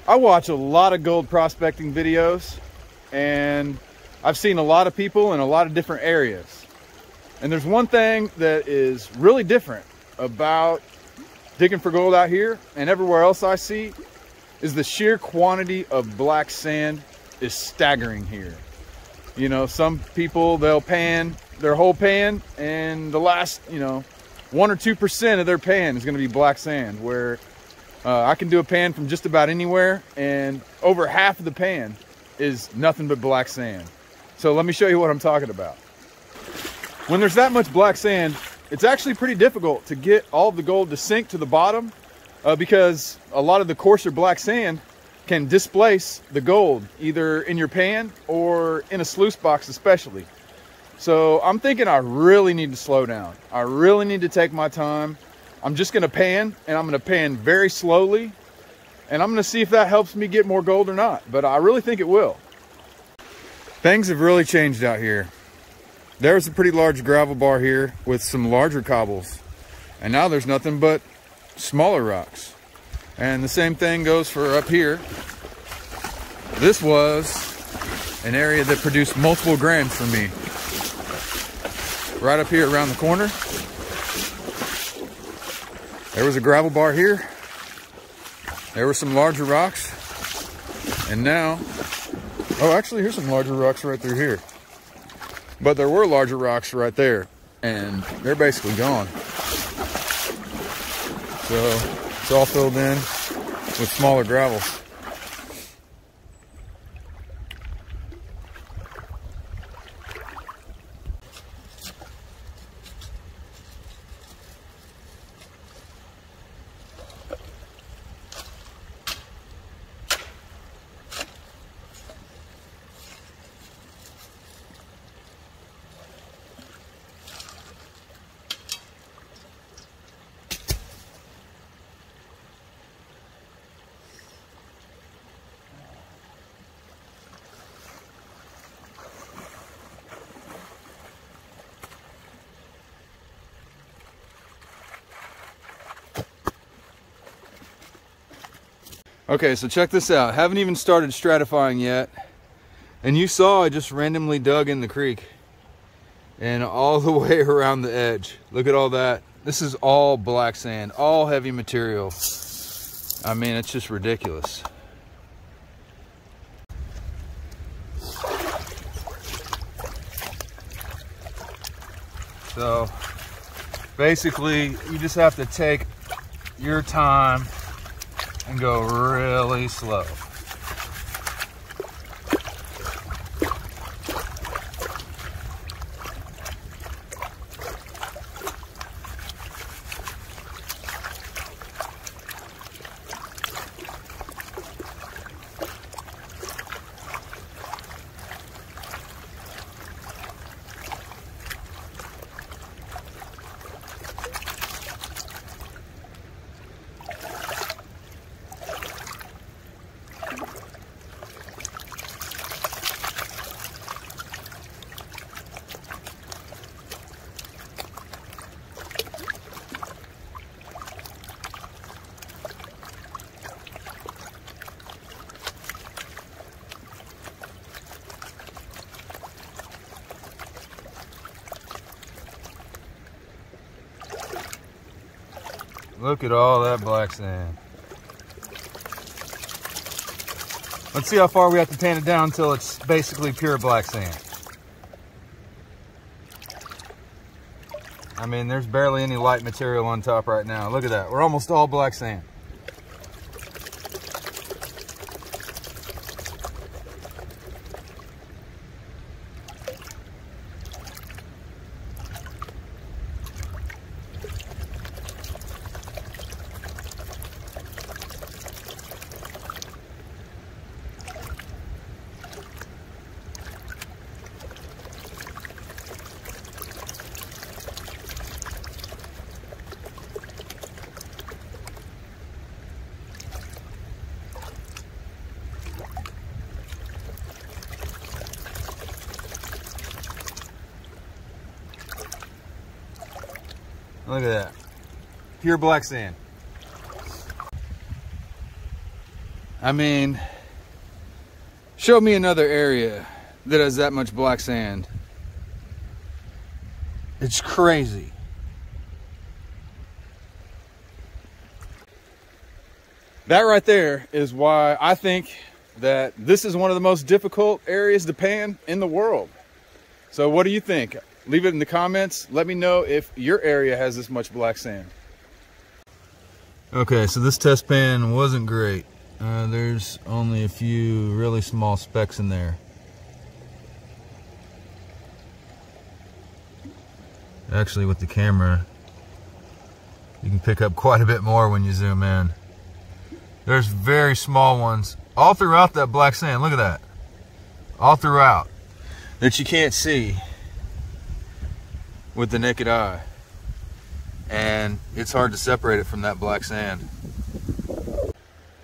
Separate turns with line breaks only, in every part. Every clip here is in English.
I watch a lot of gold prospecting videos, and I've seen a lot of people in a lot of different areas. And there's one thing that is really different about digging for gold out here and everywhere else I see, is the sheer quantity of black sand is staggering here. You know, some people, they'll pan their whole pan, and the last, 1 or 2% of their pan is going to be black sand, where I can do a pan from just about anywhere, and over half of the pan is nothing but black sand. So let me show you what I'm talking about. When there's that much black sand, it's actually pretty difficult to get all of the gold to sink to the bottom, because a lot of the coarser black sand can displace the gold, either in your pan or in a sluice box especially. So I'm thinking I really need to slow down. I really need to take my time. I'm just gonna pan, and I'm gonna pan very slowly, and I'm gonna see if that helps me get more gold or not, but I really think it will. Things have really changed out here. There's a pretty large gravel bar here with some larger cobbles, and now there's nothing but smaller rocks. And the same thing goes for up here. This was an area that produced multiple grams for me. Right up here around the corner, there was a gravel bar here. There were some larger rocks, and now, oh, actually here's some larger rocks right through here. But there were larger rocks right there, and they're basically gone. So it's all filled in with smaller gravels. Okay, so check this out. Haven't even started stratifying yet. And you saw I just randomly dug in the creek. And all the way around the edge. Look at all that. This is all black sand, all heavy material. I mean, it's just ridiculous. So, basically, you just have to take your time and go really slow. Look at all that black sand. Let's see how far we have to pan it down until it's basically pure black sand. I mean, there's barely any light material on top right now. Look at that. We're almost all black sand. Look at that. Pure black sand. I mean, show me another area that has that much black sand. It's crazy. That right there is why I think that this is one of the most difficult areas to pan in the world. So what do you think? Leave it in the comments. Let me know if your area has this much black sand. Okay, so this test pan wasn't great. There's only a few really small specks in there. Actually, with the camera, you can pick up quite a bit more when you zoom in. There's very small ones all throughout that black sand. Look at that. All throughout, that you can't see with the naked eye. And it's hard to separate it from that black sand.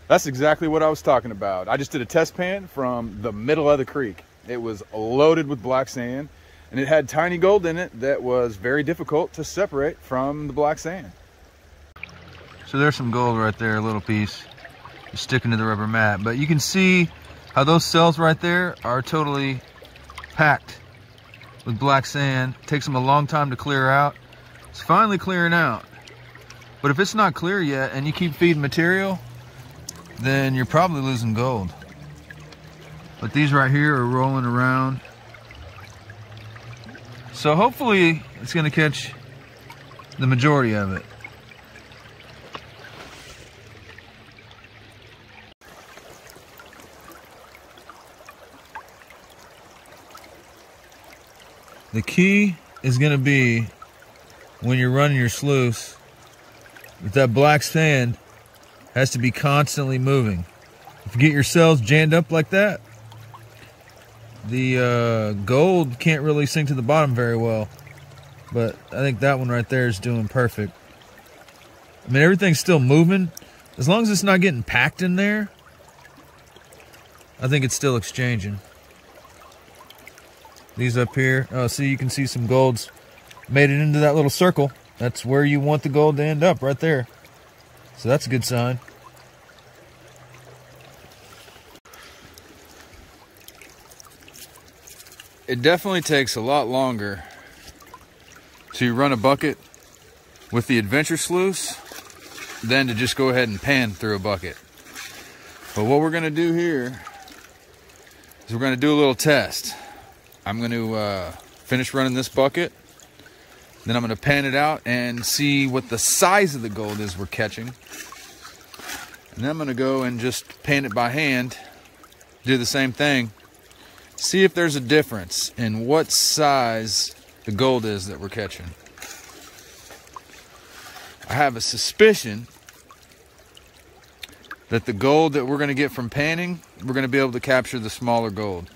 That's exactly what I was talking about. I just did a test pan from the middle of the creek. It was loaded with black sand, and it had tiny gold in it that was very difficult to separate from the black sand. So there's some gold right there, a little piece, just sticking to the rubber mat. But you can see how those cells right there are totally packed with black sand. It takes them a long time to clear out. It's finally clearing out. But if it's not clear yet and you keep feeding material, then you're probably losing gold. But these right here are rolling around. So hopefully it's going to catch the majority of it. The key is going to be when you're running your sluice, that black sand has to be constantly moving. If you get your cells jammed up like that, the gold can't really sink to the bottom very well. But I think that one right there is doing perfect. I mean, everything's still moving. As long as it's not getting packed in there, I think it's still exchanging. These up here, oh, see, you can see some golds made it into that little circle. That's where you want the gold to end up, right there. So that's a good sign. It definitely takes a lot longer to run a bucket with the adventure sluice than to just go ahead and pan through a bucket. But what we're going to do here is we're going to do a little test. I'm going to finish running this bucket, then I'm going to pan it out and see what the size of the gold is we're catching. And then I'm going to go and just pan it by hand, do the same thing, see if there's a difference in what size the gold is that we're catching. I have a suspicion that the gold that we're going to get from panning, we're going to be able to capture the smaller gold.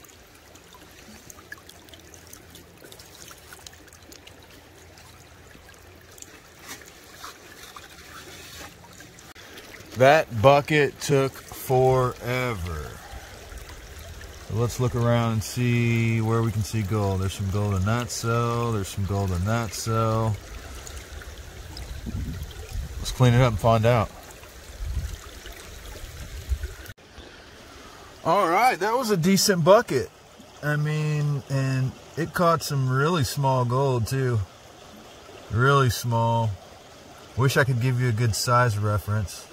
That bucket took forever. So let's look around and see where we can see gold. There's some gold in that cell. There's some gold in that cell. Let's clean it up and find out. All right, that was a decent bucket. I mean, and it caught some really small gold too. Really small. Wish I could give you a good size reference.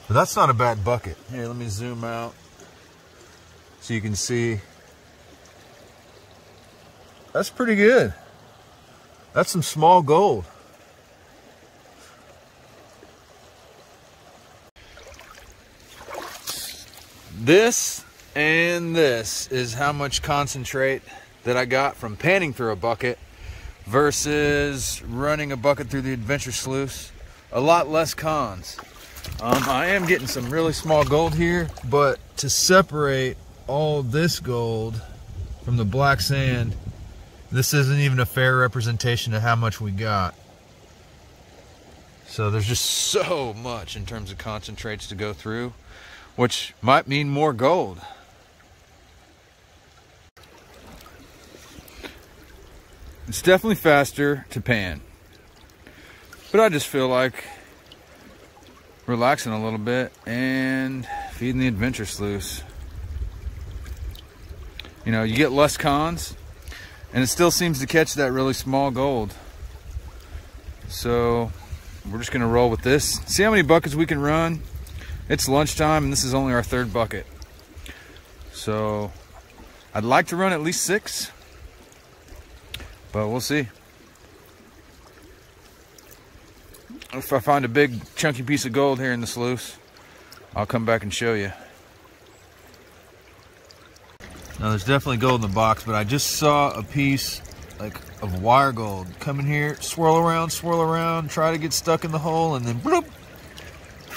But that's not a bad bucket. Here, let me zoom out so you can see. That's pretty good. That's some small gold. This and this is how much concentrate that I got from panning through a bucket versus running a bucket through the adventure sluice. A lot less cons. I am getting some really small gold here, but to separate all this gold from the black sand, this isn't even a fair representation of how much we got. So there's just so much in terms of concentrates to go through, which might mean more gold. It's definitely faster to pan, but I just feel like relaxing a little bit and feeding the adventure sluice. You know, you get less cons, and it still seems to catch that really small gold. So we're just gonna roll with this. See how many buckets we can run. It's lunchtime, and this is only our 3rd bucket. So I'd like to run at least 6, but we'll see. If I find a big chunky piece of gold here in the sluice, I'll come back and show you. Now there's definitely gold in the box, but I just saw a piece like of wire gold come in here, swirl around, try to get stuck in the hole, and then bloop,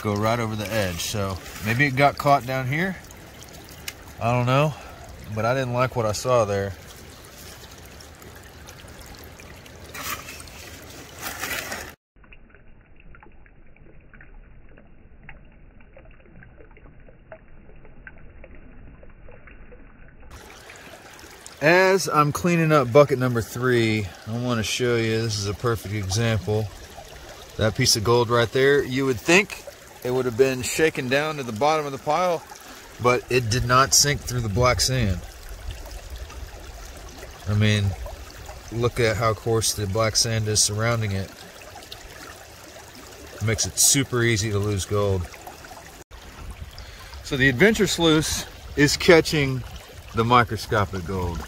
go right over the edge. So maybe it got caught down here. I don't know, but I didn't like what I saw there. As I'm cleaning up bucket number 3, I want to show you, this is a perfect example. That piece of gold right there, you would think it would have been shaken down to the bottom of the pile, but it did not sink through the black sand. I mean, look at how coarse the black sand is surrounding it. It makes it super easy to lose gold. So the adventure sluice is catching the microscopic gold.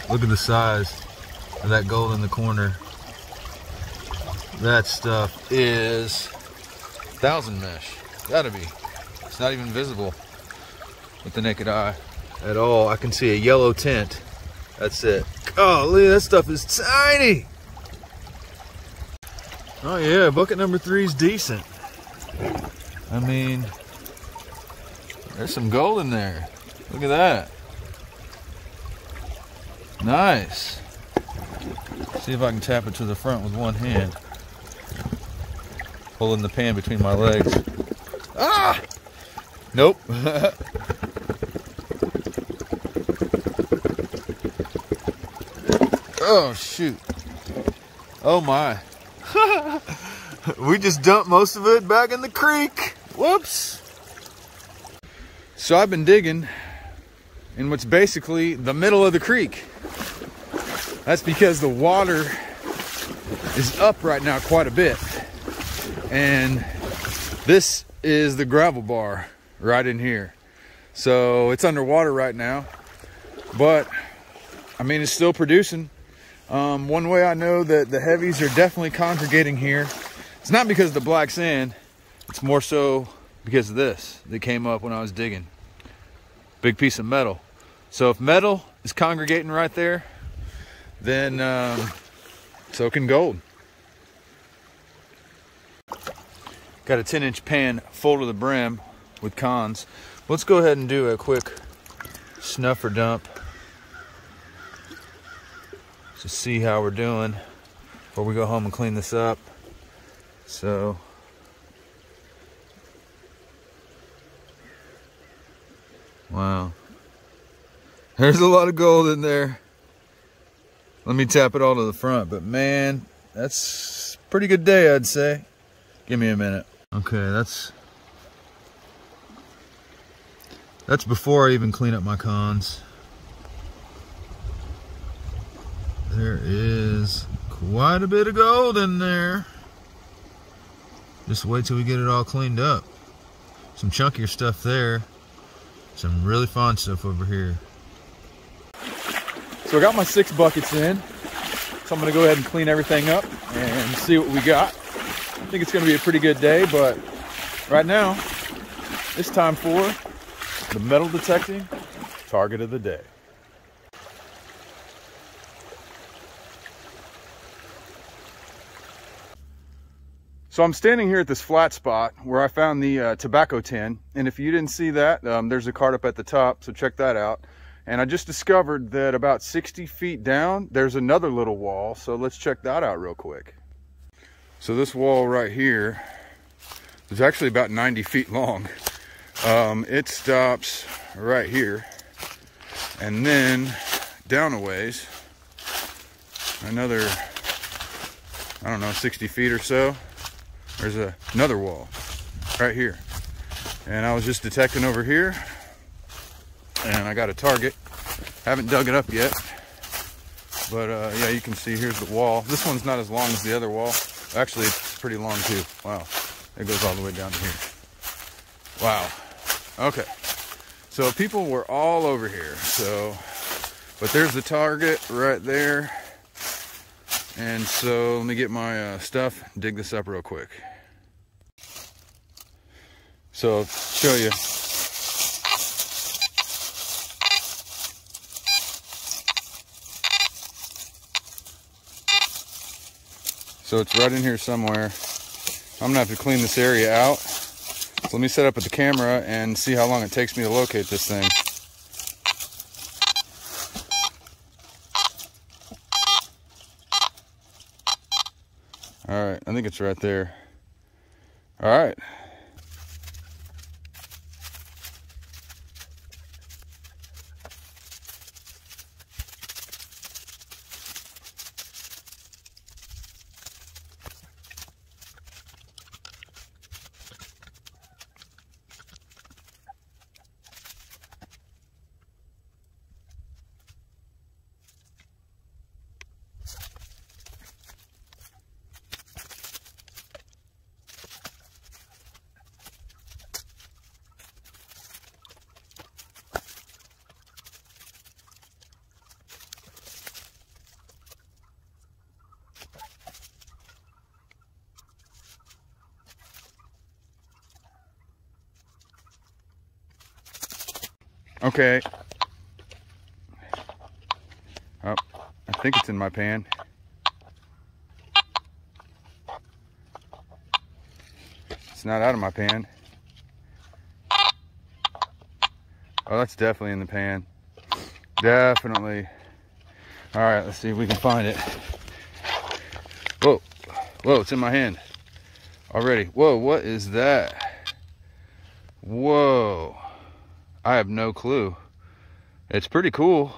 Look at the size of that gold in the corner. That stuff is 1,000 mesh. Gotta be. It's not even visible with the naked eye at all. I can see a yellow tint. That's it. Golly, that stuff is tiny. Oh yeah, bucket number 3 is decent. I mean, there's some gold in there. Look at that. Nice. See if I can tap it to the front with one hand. Holding the pan between my legs. Ah! Nope. Oh, shoot. Oh my. We just dumped most of it back in the creek. Whoops. So I've been digging in what's basically the middle of the creek. That's because the water is up right now quite a bit. And this is the gravel bar right in here. So it's underwater right now, but I mean, it's still producing. One way I know that the heavies are definitely congregating here, it's not because of the black sand, it's more so because of this that came up when I was digging. Big piece of metal. So if metal is congregating right there, then so can gold. Got a 10-inch pan full to the brim with cons. Let's go ahead and do a quick snuffer dump to see how we're doing before we go home and clean this up. So wow, there's a lot of gold in there. Let me tap it all to the front, but man, that's a pretty good day, I'd say. Give me a minute. Okay, that's before I even clean up my cons. There is quite a bit of gold in there. Just wait till we get it all cleaned up. Some chunkier stuff there. Some really fine stuff over here. So I got my 6 buckets in. So I'm gonna go ahead and clean everything up and see what we got. I think it's gonna be a pretty good day, but right now, it's time for the metal detecting target of the day. So I'm standing here at this flat spot where I found the tobacco tin, and if you didn't see that, there's a card up at the top, so check that out. And I just discovered that about 60 feet down, there's another little wall, so let's check that out real quick. So this wall right here is actually about 90 feet long. It stops right here, and then down a ways, another, I don't know, 60 feet or so, there's another wall right here. And I was just detecting over here, and I got a target. Haven't dug it up yet, but yeah, you can see here's the wall. This one's not as long as the other wall. Actually, it's pretty long too. Wow, it goes all the way down to here. Wow. Okay, so people were all over here. So, but there's the target right there. And so let me get my stuff, dig this up real quick. So, show you. So it's right in here somewhere. I'm gonna have to clean this area out. So let me set up with the camera and see how long it takes me to locate this thing. All right, I think it's right there. All right. Okay. Oh, I think it's in my pan. It's not out of my pan. Oh, that's definitely in the pan. Definitely. All right, let's see if we can find it. Whoa, whoa, it's in my hand already. Whoa, what is that? Whoa. I have no clue. It's pretty cool.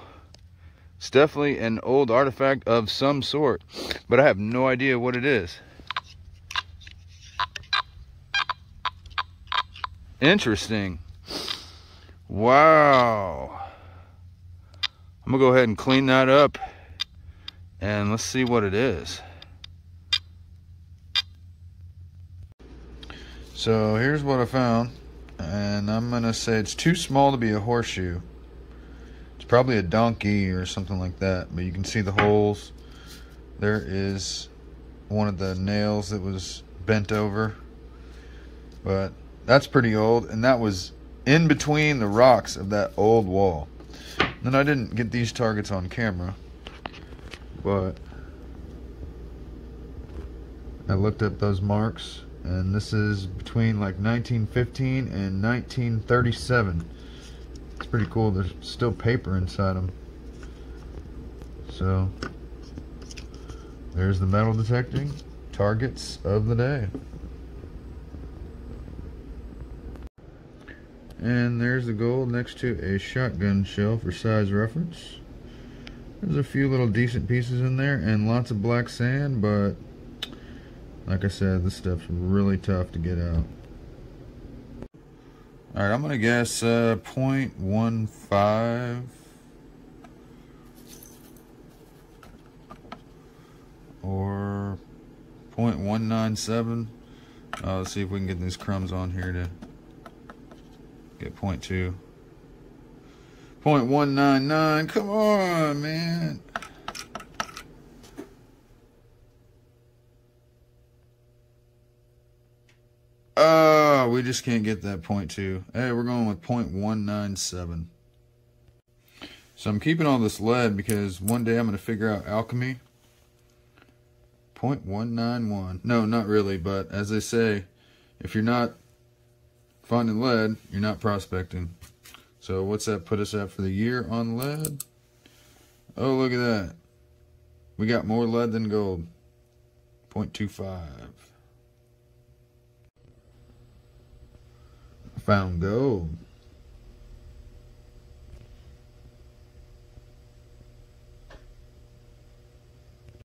It's definitely an old artifact of some sort, but I have no idea what it is. Interesting. Wow. I'm gonna go ahead and clean that up and let's see what it is. So here's what I found. And I'm gonna say it's too small to be a horseshoe. It's probably a donkey or something like that, but you can see the holes. There is one of the nails that was bent over, but that's pretty old, and that was in between the rocks of that old wall. Then I didn't get these targets on camera, but I looked up those marks. And this is between like 1915 and 1937. It's pretty cool. There's still paper inside them. So there's the metal detecting targets of the day. And there's the gold next to a shotgun shell for size reference. There's a few little decent pieces in there and lots of black sand, but like I said, this stuff's really tough to get out. Alright, I'm going to guess 0.15 or 0.197. Let's see if we can get these crumbs on here to get 0.2. 0.199, come on, man. Oh, we just can't get that 0.2. Hey, we're going with 0.197. So I'm keeping all this lead because one day I'm going to figure out alchemy. 0.191. No, not really, but as they say, if you're not finding lead, you're not prospecting. So what's that put us at for the year on lead? Oh, look at that. We got more lead than gold. 0.25. Found gold.